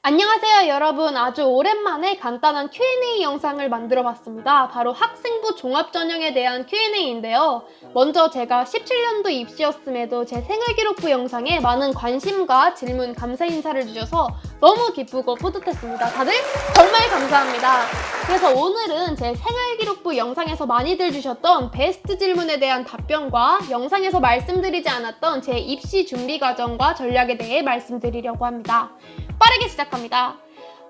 안녕하세요 여러분, 아주 오랜만에 간단한 Q&A 영상을 만들어 봤습니다. 바로 학생부 종합전형에 대한 Q&A인데요. 먼저 제가 17년도 입시였음에도 제 생활기록부 영상에 많은 관심과 질문, 감사 인사를 주셔서 너무 기쁘고 뿌듯했습니다. 다들 정말 감사합니다. 그래서 오늘은 제 생활기록부 영상에서 많이들 주셨던 베스트 질문에 대한 답변과 영상에서 말씀드리지 않았던 제 입시 준비 과정과 전략에 대해 말씀드리려고 합니다. 빠르게 시작합니다.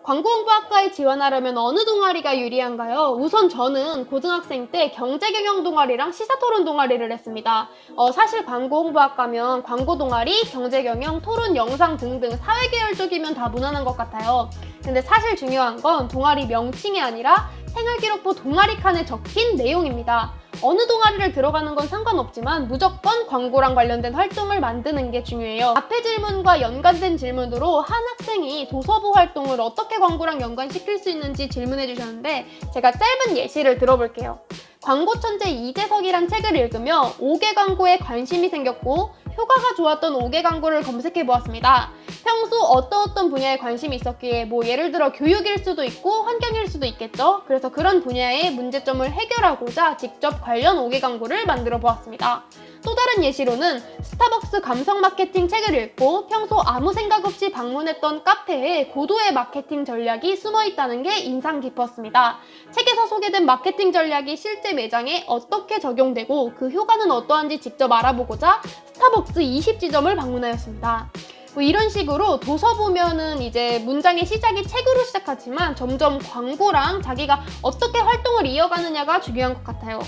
광고홍보학과에 지원하려면 어느 동아리가 유리한가요? 우선 저는 고등학생 때 경제경영 동아리랑 시사토론 동아리를 했습니다. 사실 광고홍보학과면 광고 동아리, 경제경영, 토론, 영상 등등 사회계열 쪽이면 다 무난한 것 같아요. 근데 사실 중요한 건 동아리 명칭이 아니라 생활기록부 동아리 칸에 적힌 내용입니다. 어느 동아리를 들어가는 건 상관없지만 무조건 광고랑 관련된 활동을 만드는 게 중요해요. 앞의 질문과 연관된 질문으로 한 학생이 도서부 활동을 어떻게 광고랑 연관시킬 수 있는지 질문해 주셨는데 제가 짧은 예시를 들어볼게요. 광고천재 이재석이란 책을 읽으며 5개 광고에 관심이 생겼고 효과가 좋았던 5개 광고를 검색해 보았습니다. 평소 어떤 분야에 관심이 있었기에 예를 들어 교육일 수도 있고 환경일 수도 있겠죠. 그래서 그런 분야의 문제점을 해결하고자 직접 관련 5개 광고를 만들어 보았습니다. 또 다른 예시로는 스타벅스 감성 마케팅 책을 읽고 평소 아무 생각 없이 방문했던 카페에 고도의 마케팅 전략이 숨어 있다는 게 인상 깊었습니다. 책에서 소개된 마케팅 전략이 실제 매장에 어떻게 적용되고 그 효과는 어떠한지 직접 알아보고자 스타벅스 20지점을 방문하였습니다. 이런 식으로 도서 보면은 이제 문장의 시작이 책으로 시작하지만 점점 광고랑 자기가 어떻게 활동을 이어가느냐가 중요한 것 같아요.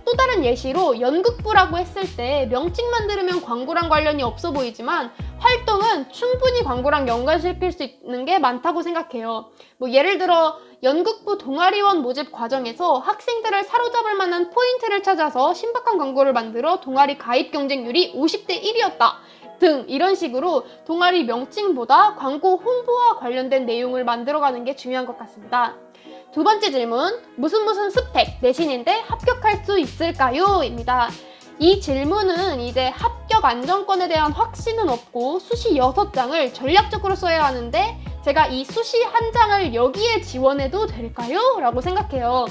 또 다른 예시로 연극부라고 했을 때 명칭만 들으면 광고랑 관련이 없어 보이지만 활동은 충분히 광고랑 연관시킬 수 있는 게 많다고 생각해요. 예를 들어 연극부 동아리원 모집 과정에서 학생들을 사로잡을 만한 포인트를 찾아서 신박한 광고를 만들어 동아리 가입 경쟁률이 50대 1이었다. 등 이런 식으로 동아리 명칭보다 광고 홍보와 관련된 내용을 만들어가는 게 중요한 것 같습니다. 두 번째 질문, 무슨 스펙 내신인데 합격할 수 있을까요? 입니다. 이 질문은 이제 합격 안정권에 대한 확신은 없고 수시 6장을 전략적으로 써야 하는데 제가 이 수시 한 장을 여기에 지원해도 될까요? 라고 생각해요.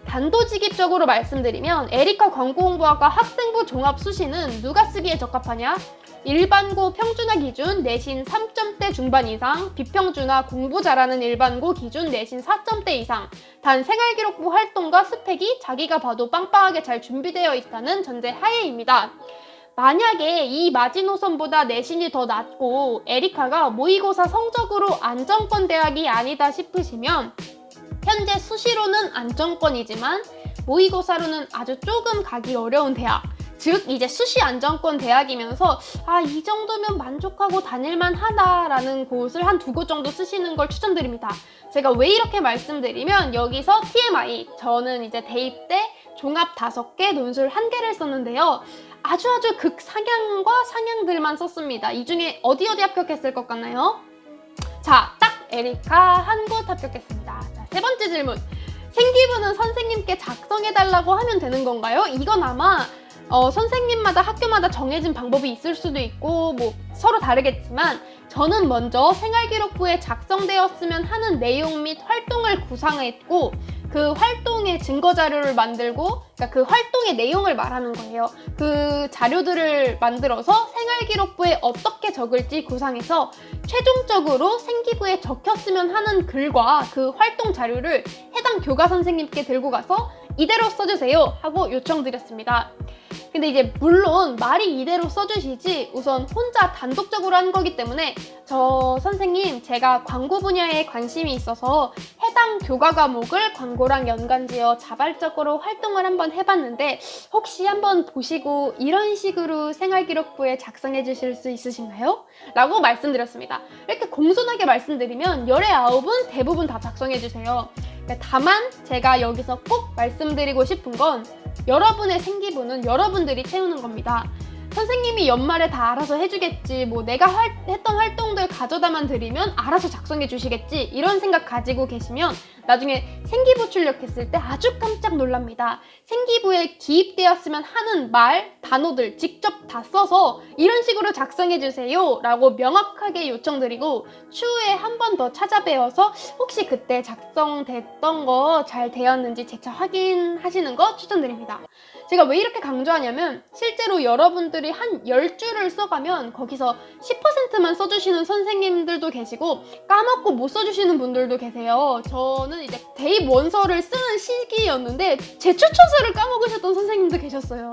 단도직입적으로 말씀드리면 에리카 광고홍보학과 학생부 종합 수시는 누가 쓰기에 적합하냐? 일반고 평준화 기준 내신 3점대 중반 이상, 비평준화 공부 잘하는 일반고 기준 내신 4점대 이상, 단 생활기록부 활동과 스펙이 자기가 봐도 빵빵하게 잘 준비되어 있다는 전제 하에입니다. 만약에 이 마지노선보다 내신이 더 낮고 에리카가 모의고사 성적으로 안정권 대학이 아니다 싶으시면 현재 수시로는 안정권이지만 모의고사로는 아주 조금 가기 어려운 대학, 즉 이제 수시 안정권 대학이면서 이 정도면 만족하고 다닐만 하다라는 곳을 한 2곳 정도 쓰시는 걸 추천드립니다. 제가 왜 이렇게 말씀드리면 여기서 TMI, 저는 이제 대입 때 종합 5개, 논술 1개를 썼는데요. 아주 극상향과 상향들만 썼습니다. 이 중에 어디 합격했을 것 같나요? 자, 딱 에리카 한 곳 합격했습니다. 자, 세 번째 질문. 생기부는 선생님께 작성해달라고 하면 되는 건가요? 이건 아마 선생님마다 학교마다 정해진 방법이 있을 수도 있고 서로 다르겠지만 저는 먼저 생활기록부에 작성되었으면 하는 내용 및 활동을 구상했고 그 활동의 증거 자료를 만들고 그 활동의 내용을 말하는 거예요. 그 자료들을 만들어서 생활기록부에 어떻게 적을지 구상해서 최종적으로 생기부에 적혔으면 하는 글과 그 활동 자료를 해당 교과 선생님께 들고 가서 이대로 써주세요 하고 요청드렸습니다. 근데 이제 물론 말이 이대로 써주시지 우선 혼자 단독적으로 한 거기 때문에 저 선생님 제가 광고 분야에 관심이 있어서 해당 교과 과목을 광고랑 연관지어 자발적으로 활동을 한번 해봤는데 혹시 한번 보시고 이런 식으로 생활기록부에 작성해 주실 수 있으신가요? 라고 말씀드렸습니다. 이렇게 공손하게 말씀드리면 19은 대부분 다 작성해 주세요. 다만 제가 여기서 꼭 말씀드리고 싶은 건 여러분의 생기부는 여러분들이 채우는 겁니다. 선생님이 연말에 다 알아서 해주겠지, 뭐 내가 했던 활동들 가져다만 드리면 알아서 작성해 주시겠지, 이런 생각 가지고 계시면 나중에 생기부 출력했을 때 아주 깜짝 놀랍니다. 생기부에 기입되었으면 하는 말, 단어들 직접 다 써서 이런 식으로 작성해 주세요 라고 명확하게 요청드리고 추후에 한 번 더 찾아뵈어서 혹시 그때 작성됐던 거 잘 되었는지 재차 확인하시는 거 추천드립니다. 제가 왜 이렇게 강조하냐면 실제로 여러분들이 한 10줄을 써가면 거기서 10%만 써주시는 선생님들도 계시고 까먹고 못 써주시는 분들도 계세요. 저는 이제 대입 원서를 쓰는 시기였는데 제 추천서를 까먹으셨던 선생님도 계셨어요.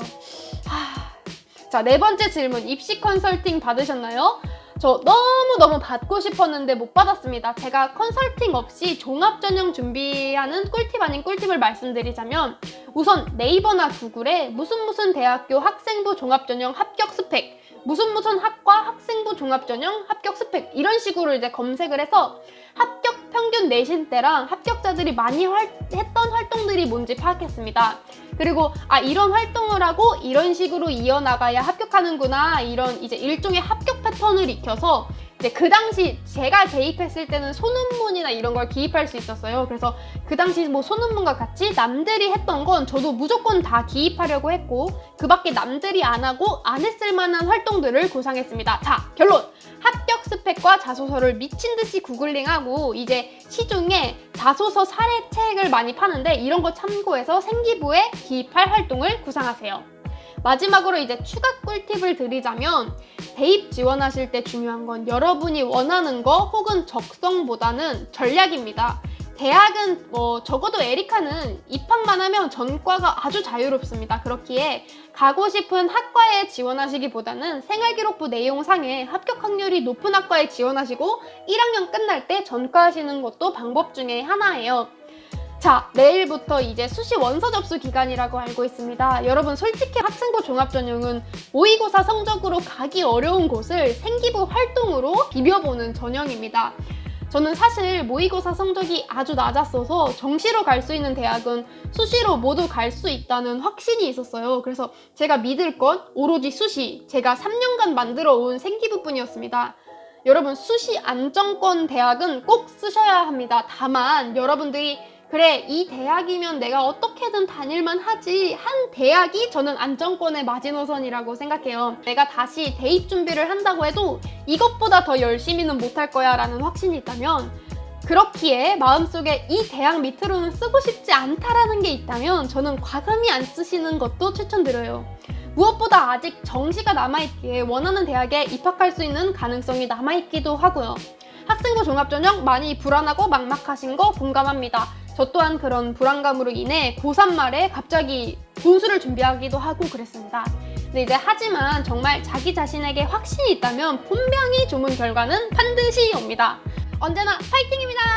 자, 네 번째 질문. 입시 컨설팅 받으셨나요? 저 너무너무 받고 싶었는데 못 받았습니다. 제가 컨설팅 없이 종합전형 준비하는 꿀팁 아닌 꿀팁을 말씀드리자면 우선 네이버나 구글에 무슨 대학교 학생부 종합전형 합격 스펙, 무슨 학과 학생부 종합전형 합격 스펙 이런 식으로 이제 검색을 해서 합격 평균 내신대랑 합격자들이 많이 했던 활동들이 뭔지 파악했습니다. 그리고 이런 활동을 하고 이런 식으로 이어나가야 합격하는구나, 이런 이제 일종의 합격 패턴을 익혀서 이제 그 당시 제가 대입했을 때는 소논문이나 이런 걸 기입할 수 있었어요. 그래서 그 당시 뭐 소논문과 같이 남들이 했던 건 저도 무조건 다 기입하려고 했고 그 밖에 남들이 안 하고 안 했을 만한 활동들을 구상했습니다. 자, 결론! 합격 스펙과 자소서를 미친 듯이 구글링하고 이제 시중에 자소서 사례책을 많이 파는데 이런 거 참고해서 생기부에 기입할 활동을 구상하세요. 마지막으로 이제 추가 꿀팁을 드리자면 대입 지원하실 때 중요한 건 여러분이 원하는 거 혹은 적성보다는 전략입니다. 대학은 적어도 에리카는 입학만 하면 전과가 아주 자유롭습니다. 그렇기에 가고 싶은 학과에 지원하시기보다는 생활기록부 내용상에 합격 확률이 높은 학과에 지원하시고 1학년 끝날 때 전과하시는 것도 방법 중에 하나예요. 자, 내일부터 이제 수시 원서 접수 기간이라고 알고 있습니다. 여러분 솔직히 학생부 종합전형은 모의고사 성적으로 가기 어려운 곳을 생기부 활동으로 비벼보는 전형입니다. 저는 사실 모의고사 성적이 아주 낮았어서 정시로 갈 수 있는 대학은 수시로 모두 갈 수 있다는 확신이 있었어요. 그래서 제가 믿을 건 오로지 수시, 제가 3년간 만들어 온 생기부뿐이었습니다. 여러분 수시 안정권 대학은 꼭 쓰셔야 합니다. 다만 여러분들이 그래, 이 대학이면 내가 어떻게든 다닐만 하지 한 대학이 저는 안정권의 마지노선이라고 생각해요. 내가 다시 대입 준비를 한다고 해도 이것보다 더 열심히는 못할 거야 라는 확신이 있다면, 그렇기에 마음속에 이 대학 밑으로는 쓰고 싶지 않다라는 게 있다면 저는 과감히 안 쓰시는 것도 추천드려요. 무엇보다 아직 정시가 남아있기에 원하는 대학에 입학할 수 있는 가능성이 남아있기도 하고요. 학생부 종합전형 많이 불안하고 막막하신 거 공감합니다. 저 또한 그런 불안감으로 인해 고3 말에 갑자기 분수를 준비하기도 하고 그랬습니다. 근데 이제 하지만 정말 자기 자신에게 확신이 있다면 분명히 좋은 결과는 반드시 옵니다. 언제나 파이팅입니다!